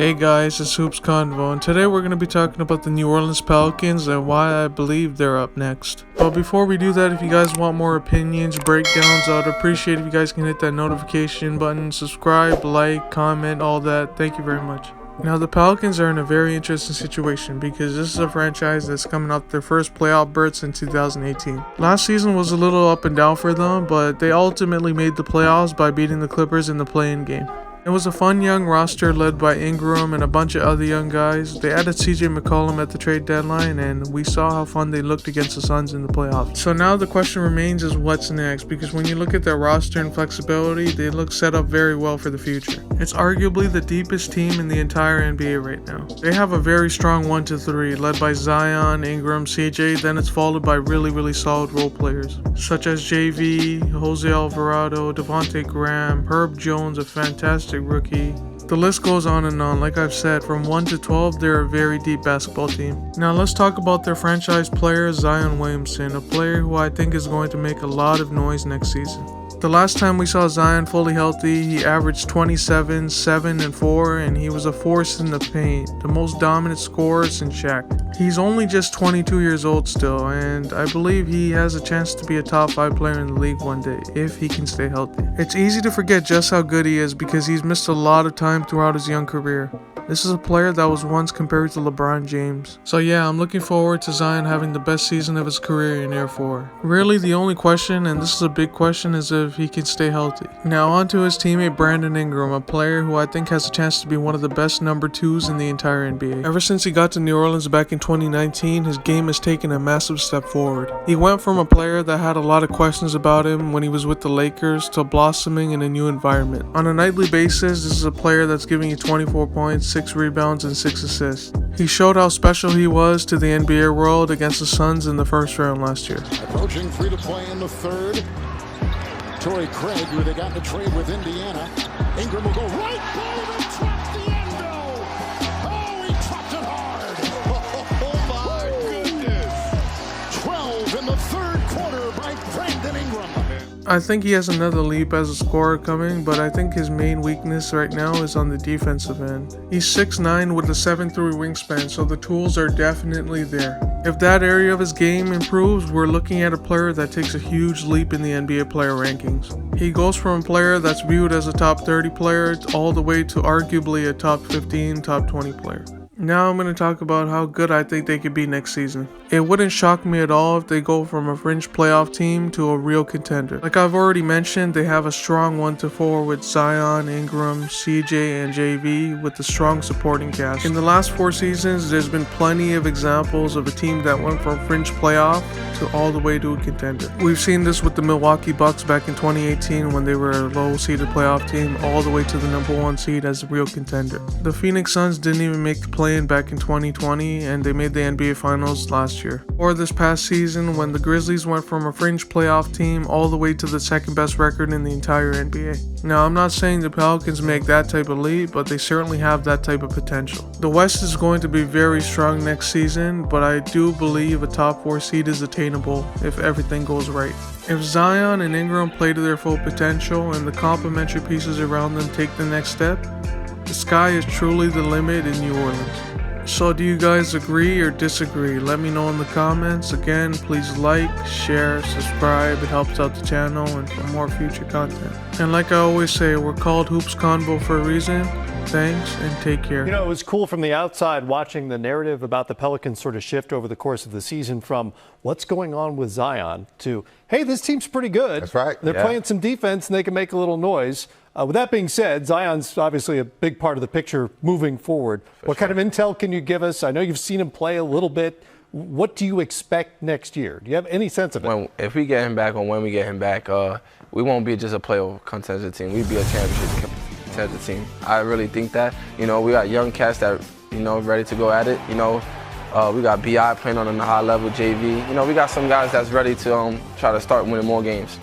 Hey guys, it's Hoops Convo, and today we're going to be talking about the New Orleans Pelicans and why I believe they're up next. But before we do that, if you guys want more opinions, breakdowns, I'd appreciate if you guys can hit that notification button, subscribe, like, comment, all that. Thank you very much. Now, the Pelicans are in a very interesting situation because this is a franchise that's coming off their first playoff berths in 2018. Last season was a little up and down for them, but they ultimately made the playoffs by beating the Clippers in the play-in game. It was a fun young roster led by Ingram and a bunch of other young guys. They added CJ McCollum at the trade deadline, and we saw how fun they looked against the Suns in the playoffs. So now the question remains is what's next, because when you look at their roster and flexibility, they look set up very well for the future. It's arguably the deepest team in the entire NBA right now. They have a very strong 1-3 led by Zion, Ingram, CJ, then it's followed by really solid role players such as JV, Jose Alvarado, Devontae Graham, Herb Jones, a fantastic rookie. The list goes on and on. Like I've said, from 1 to 12, they're a very deep basketball team. Now let's talk about their franchise player, Zion Williamson, a player who I think is going to make a lot of noise next season. The last time we saw Zion fully healthy, he averaged 27, 7, and 4, and he was a force in the paint, the most dominant scorer since Shaq. He's only just 22 years old still, and I believe he has a chance to be a top 5 player in the league one day, if he can stay healthy. It's easy to forget just how good he is because he's missed a lot of time throughout his young career. This is a player that was once compared to LeBron James. So yeah, I'm looking forward to Zion having the best season of his career in Year 4. Really, the only question, and this is a big question, is if he can stay healthy. Now on to his teammate Brandon Ingram, a player who I think has a chance to be one of the best number 2s in the entire NBA. Ever since he got to New Orleans back in 2019, his game has taken a massive step forward. He went from a player that had a lot of questions about him when he was with the Lakers to blossoming in a new environment. On a nightly basis, this is a player that's giving you 24 points, 6 rebounds, and 6 assists. He showed how special he was to the NBA world against the Suns in the first round last year. Approaching free to play in the third. Torrey Craig, who they got in the trade with Indiana. Ingram will go right by and trap the endo. Oh, he trapped it hard. Oh, my goodness. 12 in the third quarter by Brandon Ingram. I think he has another leap as a scorer coming, but I think his main weakness right now is on the defensive end. He's 6'9" with a 7'3" wingspan, so the tools are definitely there. If that area of his game improves, we're looking at a player that takes a huge leap in the NBA player rankings. He goes from a player that's viewed as a top 30 player all the way to arguably a top 15, top 20 player. Now I'm going to talk about how good I think they could be next season. It wouldn't shock me at all if they go from a fringe playoff team to a real contender. Like I've already mentioned, they have a strong 1-4 with Zion, Ingram, CJ, and JV with a strong supporting cast. In the last 4 seasons, there's been plenty of examples of a team that went from fringe playoff to all the way to a contender. We've seen this with the Milwaukee Bucks back in 2018 when they were a low-seeded playoff team all the way to the number 1 seed as a real contender. The Phoenix Suns didn't even make the play-in back in 2020, and they made the NBA Finals last year. Or this past season when the Grizzlies went from a fringe playoff team all the way to the second best record in the entire NBA. Now, I'm not saying the Pelicans make that type of leap, but they certainly have that type of potential. The West is going to be very strong next season, but I do believe a top 4 seed is attainable if everything goes right. If Zion and Ingram play to their full potential and the complementary pieces around them take the next step, the sky is truly the limit in New Orleans. So do you guys agree or disagree? Let me know in the comments. Again, please like, share, subscribe. It helps out the channel and for more future content. And like I always say, we're called Hoops Convo for a reason. Thanks and take care. You know, it was cool from the outside watching the narrative about the Pelicans sort of shift over the course of the season from what's going on with Zion to, hey, this team's pretty good. That's right. They're playing some defense and they can make a little noise. With that being said, Zion's obviously a big part of the picture moving forward. What kind of intel can you give us? I know you've seen him play a little bit. What do you expect next year? Do you have any sense of it? If we get him back or when we get him back, we won't be just a playoff contender team. We'd be a championship contender team. I really think that. You know, we got young cats that, you know, ready to go at it. You know, we got B.I. playing on a high level, JV. You know, we got some guys that's ready to try to start winning more games.